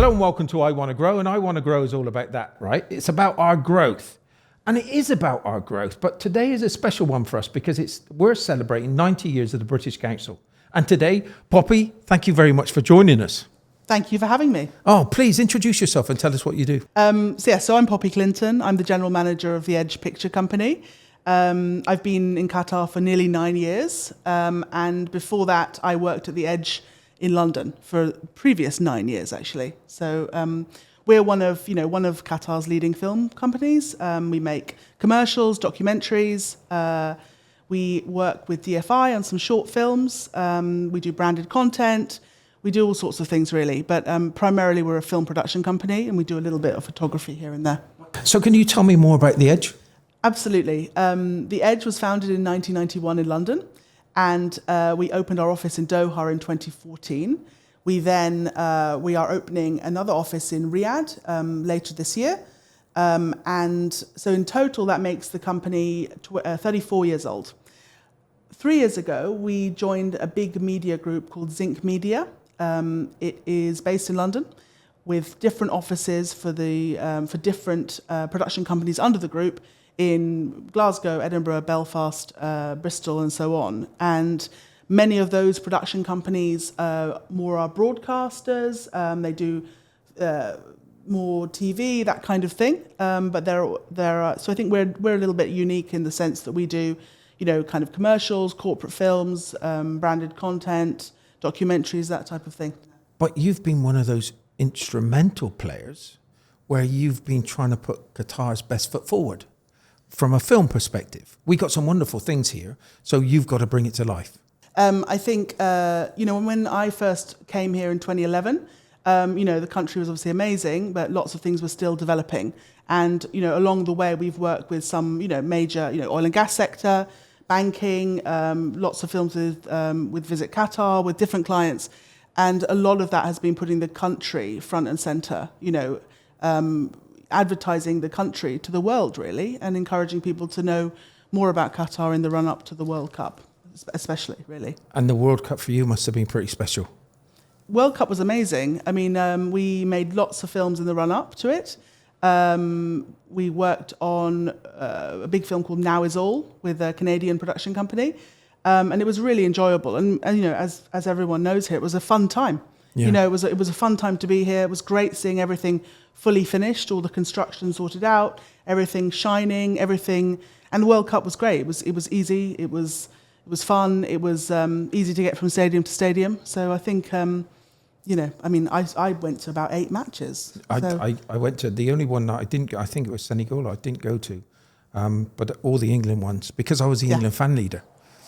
Hello and welcome to I Want to Grow, and I Want to Grow is all about that, right? It's about our growth, and it is about our growth, but today is a special one for us because we're celebrating 90 years of the British Council. And today, Poppy, thank you very much for joining us. Thank you for having me. Oh, please introduce yourself and tell us what you do. So I'm Poppy Clinton. I'm the general manager of the Edge Picture Company. I've been in Qatar for nearly 9 years, and before that, I worked at the Edge in London for the previous 9 years, actually. So we're one of Qatar's leading film companies. We make commercials, documentaries. We work with DFI on some short films. We do branded content. We do all sorts of things, really. But primarily, we're a film production company, and we do a little bit of photography here and there. So can you tell me more about The Edge? Absolutely. The Edge was founded in 1991 in London, and we opened our office in Doha in 2014. We are opening another office in Riyadh later this year. And so in total, that makes the company 34 years old. 3 years ago, we joined a big media group called Zinc Media. It is based in London with different offices for different production companies under the group in Glasgow, Edinburgh, Belfast, Bristol, and so on. And many of those production companies more are broadcasters. They do more TV, that kind of thing. But so I think we're a little bit unique in the sense that we do, kind of commercials, corporate films, branded content, documentaries, that type of thing. But you've been one of those instrumental players where you've been trying to put Qatar's best foot forward. From a film perspective, we got some wonderful things here, so you've got to bring it to life. I think, when I first came here in 2011, the country was obviously amazing, but lots of things were still developing. And, along the way, we've worked with some, major, oil and gas sector, banking, lots of films with Visit Qatar, with different clients. And a lot of that has been putting the country front and center, advertising the country to the world, really, and encouraging people to know more about Qatar in the run-up to the World Cup, especially, really. And the World Cup for you must have been pretty special. World Cup was amazing. I mean, we made lots of films in the run-up to it. We worked on a big film called Now Is All with a Canadian production company, and it was really enjoyable. And as everyone knows here, it was a fun time. Yeah. It was a fun time to be here. It was great seeing everything fully finished, all the construction sorted out, everything shining, everything. And the World Cup was great. It was easy. It was fun. It was easy to get from stadium to stadium. So I think, I went to about 8 matches. I went to the only one that I didn't go. I think it was Senegal. I didn't go to, but all the England ones because I was the England fan leader,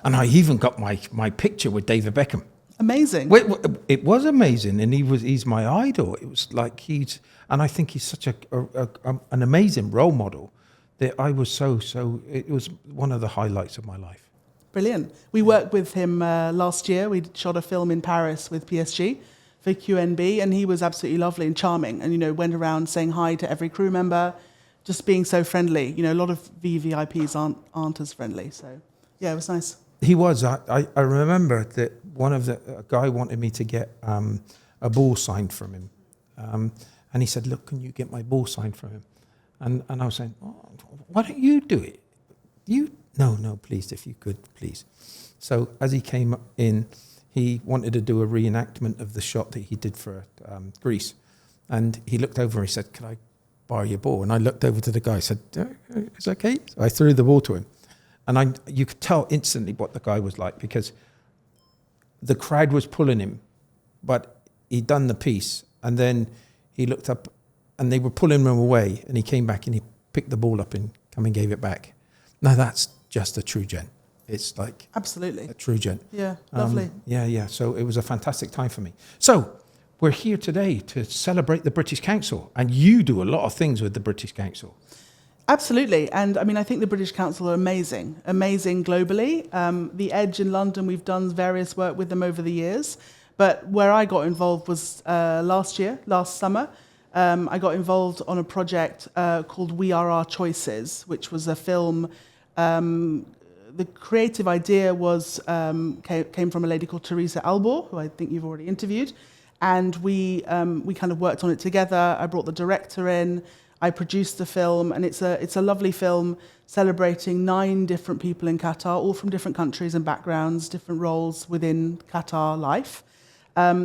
and I even got my picture with David Beckham. Amazing. It was amazing, and he's my idol. It was like and I think he's such an amazing role model that I was so. It was one of the highlights of my life. Brilliant. We worked with him last year. We shot a film in Paris with PSG for QNB, and he was absolutely lovely and charming. And went around saying hi to every crew member, just being so friendly. A lot of VVIPs aren't as friendly. So yeah, it was nice. He was. I remember that a guy wanted me to get a ball signed from him, and he said, "Look, can you get my ball signed from him?" And I was saying, "Oh, why don't you do it? No, please, if you could, please." So as he came in, he wanted to do a reenactment of the shot that he did for Greece, and he looked over and he said, "Can I borrow your ball?" And I looked over to the guy. I said, "It's okay." So I threw the ball to him. And you could tell instantly what the guy was like because the crowd was pulling him, but he'd done the piece. And then he looked up and they were pulling him away. And he came back and he picked the ball up and come and gave it back. Now, that's just a true gent. It's like absolutely a true gent. Yeah, lovely. Yeah. So it was a fantastic time for me. So we're here today to celebrate the British Council. And you do a lot of things with the British Council. Absolutely. And I think the British Council are amazing globally. The Edge in London, we've done various work with them over the years. But where I got involved was last summer. I got involved on a project called We Are Our Choices, which was a film. The creative idea came from a lady called Teresa Albor, who I think you've already interviewed. and we kind of worked on it together. I brought the director in, I produced the film, and it's a lovely film celebrating 9 different people in Qatar, all from different countries and backgrounds, different roles within Qatar life,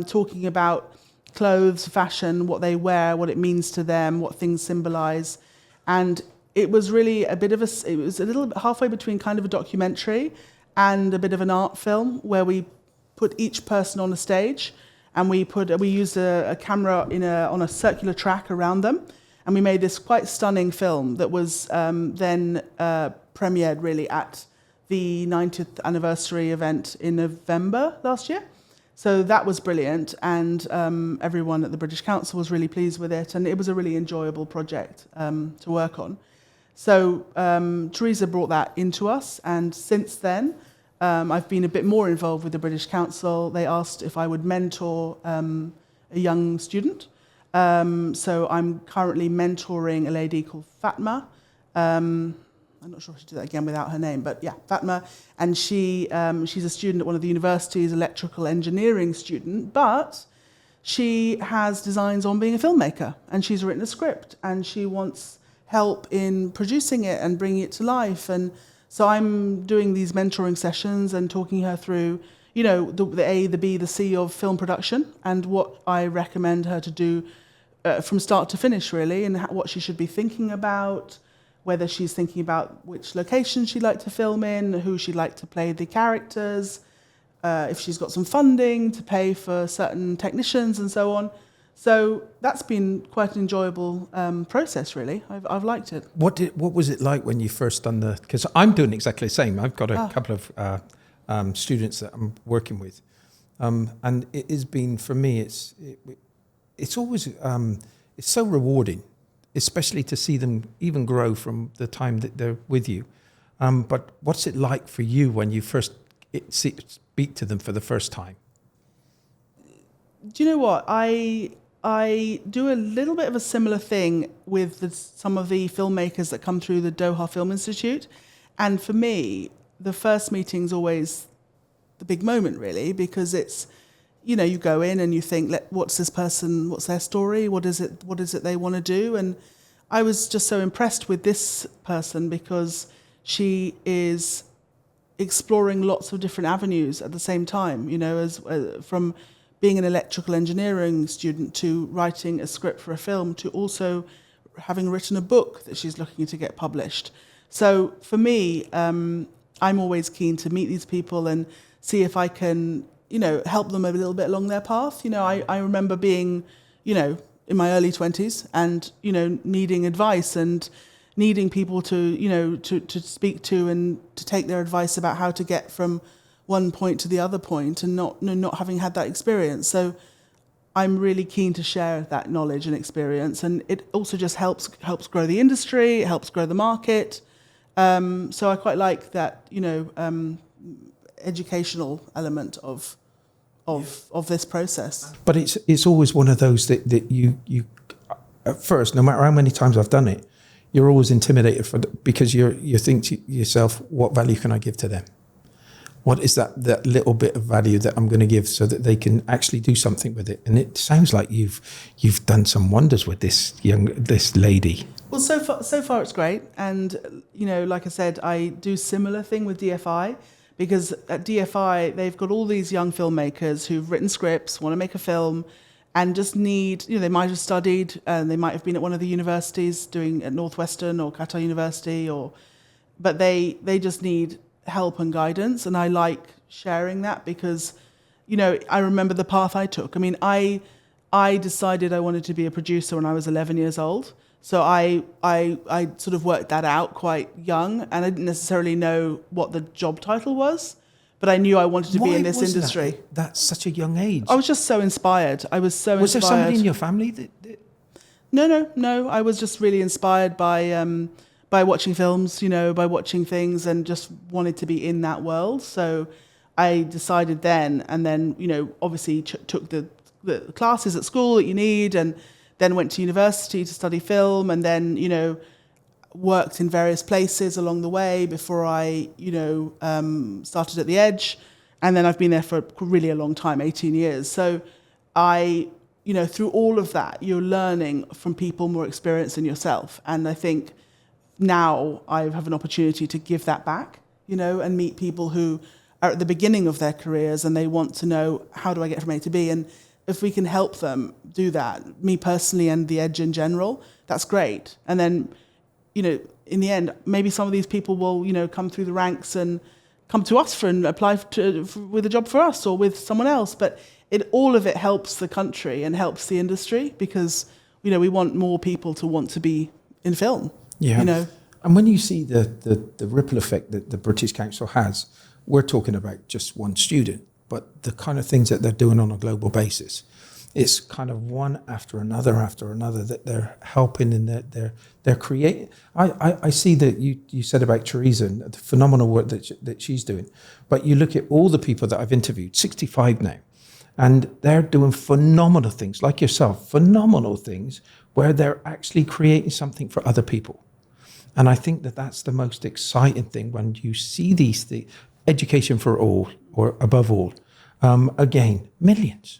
talking about clothes, fashion, what they wear, what it means to them, what things symbolize. And it was really it was a little bit halfway between kind of a documentary and a bit of an art film, where we put each person on a stage, and we used a camera on a circular track around them. And we made this quite stunning film that was then premiered really at the 90th anniversary event in November last year. So that was brilliant, and everyone at the British Council was really pleased with it, and it was a really enjoyable project to work on. So Teresa brought that into us, and since then I've been a bit more involved with the British Council. They asked if I would mentor a young student. So I'm currently mentoring a lady called Fatma. I'm not sure if I should do that again without her name, but yeah, Fatma. And she's a student at one of the universities, electrical engineering student, but she has designs on being a filmmaker, and she's written a script, and she wants help in producing it and bringing it to life. And so I'm doing these mentoring sessions and talking her through, you know, the A, the B, the C of film production, and what I recommend her to do from start to finish, really, and what she should be thinking about, whether she's thinking about which location she'd like to film in, who she'd like to play the characters, if she's got some funding to pay for certain technicians and so on. So that's been quite an enjoyable process, really. I've liked it. What was it like when you first done the? Because I'm doing exactly the same. I've got a couple of students that I'm working with, and it has been for me. It's always it's so rewarding, especially to see them even grow from the time that they're with you. But what's it like for you when you first speak to them for the first time? Do you know what? I do a little bit of a similar thing with some of the filmmakers that come through the Doha Film Institute. And for me, the first meeting's always the big moment, really, because it's, you know, you go in and you think, what's this person, what's their story, what is it they want to do? And I was just so impressed with this person because she is exploring lots of different avenues at the same time, you know, as from being an electrical engineering student to writing a script for a film to also having written a book that she's looking to get published. So for me, I'm always keen to meet these people and see if I can, you know, help them a little bit along their path. You know, I remember being, you know, in my early 20s and, you know, needing advice and needing people to, you know, to speak to and to take their advice about how to get from one point to the other point, and not having had that experience. So I'm really keen to share that knowledge and experience, and it also just helps grow the industry, it helps grow the market. So I quite like that, you know, educational element of this process. But it's always one of those that you at first, no matter how many times I've done it, you're always intimidated because you think to yourself, what value can I give to them? What is that little bit of value that I'm going to give so that they can actually do something with it? And it sounds like you've done some wonders with this lady. Well, so far it's great. And, you know, like I said, I do similar thing with DFI, because at DFI, they've got all these young filmmakers who've written scripts, want to make a film, and just need, you know, they might have studied, and they might have been at one of the universities doing at Northwestern or Qatar University, but they just need help and guidance. And I like sharing that because, you know, I remember the path I took. I mean, I decided I wanted to be a producer when I was 11 years old. So I sort of worked that out quite young, and I didn't necessarily know what the job title was, but I knew I wanted to be in this industry. That's such a young age. I was just so inspired. Was there somebody in your family that? No. I was just really inspired by watching films, you know, by watching things, and just wanted to be in that world. So I decided then, and then, you know, obviously took the classes at school that you need, and then went to university to study film, and then, you know, worked in various places along the way before I, you know, started at the Edge. And then I've been there for really a long time, 18 years. So through all of that, you're learning from people more experienced than yourself. And I think now I have an opportunity to give that back, and meet people who are at the beginning of their careers and they want to know, how do I get from A to B? And if we can help them do that, me personally and the Edge in general, that's great. And then, in the end, maybe some of these people will, come through the ranks and come to us and apply with a job for us or with someone else. But all of it helps the country and helps the industry because, we want more people to want to be in film. Yeah. And when you see the ripple effect that the British Council has, we're talking about just one student, but the kind of things that they're doing on a global basis, it's kind of one after another that they're helping and they're creating. I see that you said about Teresa and the phenomenal work that she's doing, but you look at all the people that I've interviewed, 65 now, and they're doing phenomenal things, like yourself, phenomenal things where they're actually creating something for other people. And I think that that's the most exciting thing when you see these things, education for all, or above all. Again, millions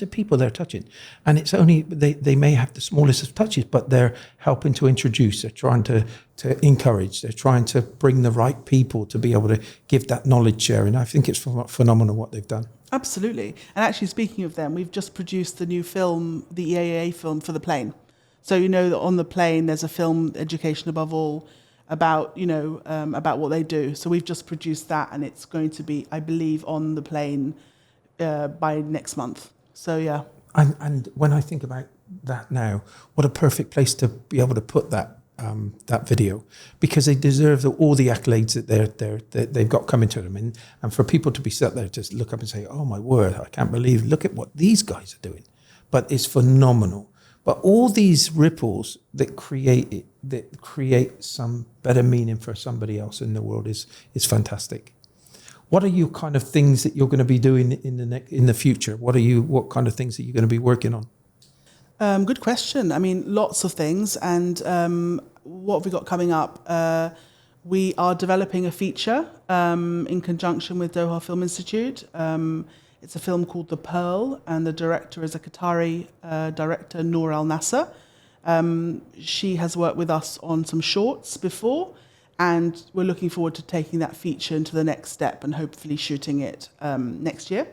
of people they're touching. And it's only, they may have the smallest of touches, but they're helping to introduce, they're trying to encourage, they're trying to bring the right people to be able to give that knowledge sharing. I think it's phenomenal what they've done. Absolutely. And actually, speaking of them, we've just produced the new film, the EAA film for the plane. So that on the plane there's a film, Education Above All, about what they do. So we've just produced that, and it's going to be, I believe, on the plane by next month. So yeah. And when I think about that now, what a perfect place to be able to put that video, because they deserve all the accolades that they've got coming to them, and for people to be sat there to look up and say, "Oh my word, I can't believe! Look at what these guys are doing." But it's phenomenal. But all these ripples that create some better meaning for somebody else in the world is fantastic. What are you kind of things that you're going to be doing in the future? What kind of things are you going to be working on? Good question. I mean, lots of things. And what have we got coming up? We are developing a feature in conjunction with Doha Film Institute. It's a film called The Pearl, and the director is a Qatari director, Noor Al Nasser. She has worked with us on some shorts before, and we're looking forward to taking that feature into the next step and hopefully shooting it next year.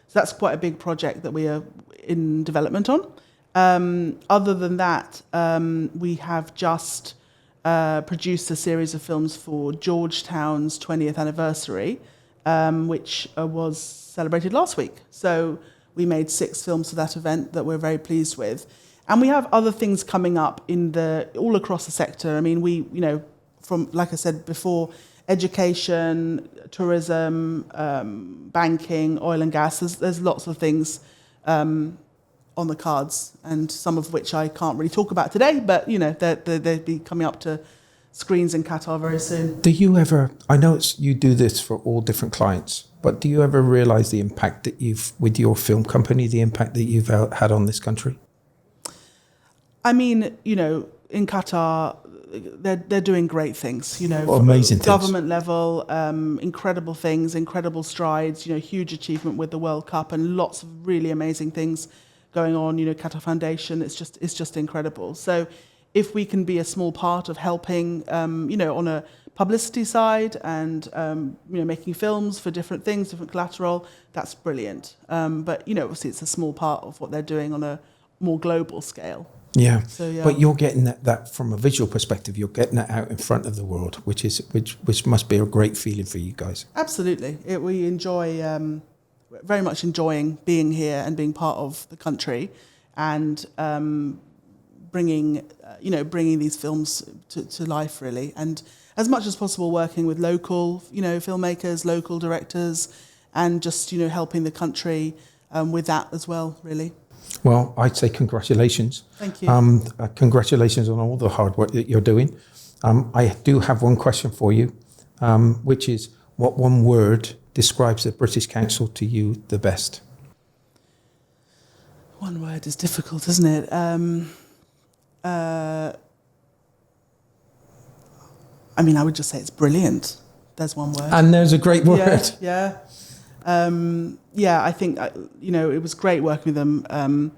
So that's quite a big project that we are in development on. Other than that, we have just produced a series of films for Georgetown's 20th anniversary, which was celebrated last week. So we made 6 films for that event that we're very pleased with. And we have other things coming up all across the sector. I mean, from, like I said before, education, tourism, banking, oil and gas, there's lots of things on the cards, and some of which I can't really talk about today, but they'll be coming up to screens in Qatar very soon. Do you ever, I know you do this for all different clients, but do you ever realize the impact that with your film company, the impact that you've had on this country? I mean, in Qatar, they're doing great things, amazing things. Government level, incredible things, incredible strides, huge achievement with the World Cup, and lots of really amazing things going on, Qatar Foundation, it's just incredible. So if we can be a small part of helping, on a publicity side and, making films for different things, different collateral, that's brilliant. But, obviously it's a small part of what they're doing on a more global scale. Yeah. So, yeah. But you're getting that from a visual perspective, you're getting that out in front of the world, which must be a great feeling for you guys. Absolutely. We enjoy, very much enjoying being here and being part of the country, and bringing these films to life, really, and as much as possible working with local filmmakers, local directors, and just helping the country with that as well, really. Well, I'd say congratulations. Thank you. Congratulations on all the hard work that you're doing. I do have one question for you, which is, what one word describes the British Council to you the best? One word is difficult, isn't it? I mean, I would just say it's brilliant. There's one word. And there's a great word. Yeah. I think it was great working with them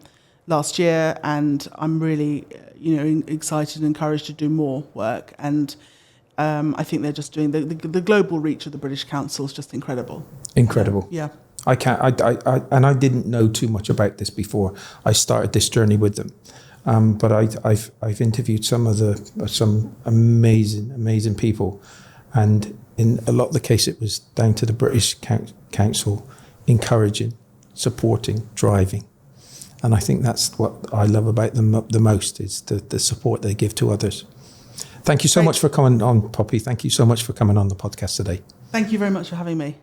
last year, and I'm really excited and encouraged to do more work. And I think they're just doing the global reach of the British Council is just incredible. Incredible. Yeah. I can't. I didn't know too much about this before I started this journey with them. But I've interviewed some amazing people, and in a lot of the case it was down to the British Council encouraging, supporting, driving, and I think that's what I love about them the most, is the support they give to others. Thank you so much for coming on, Poppy. Thank you so much for coming on the podcast today. Thank you very much for having me.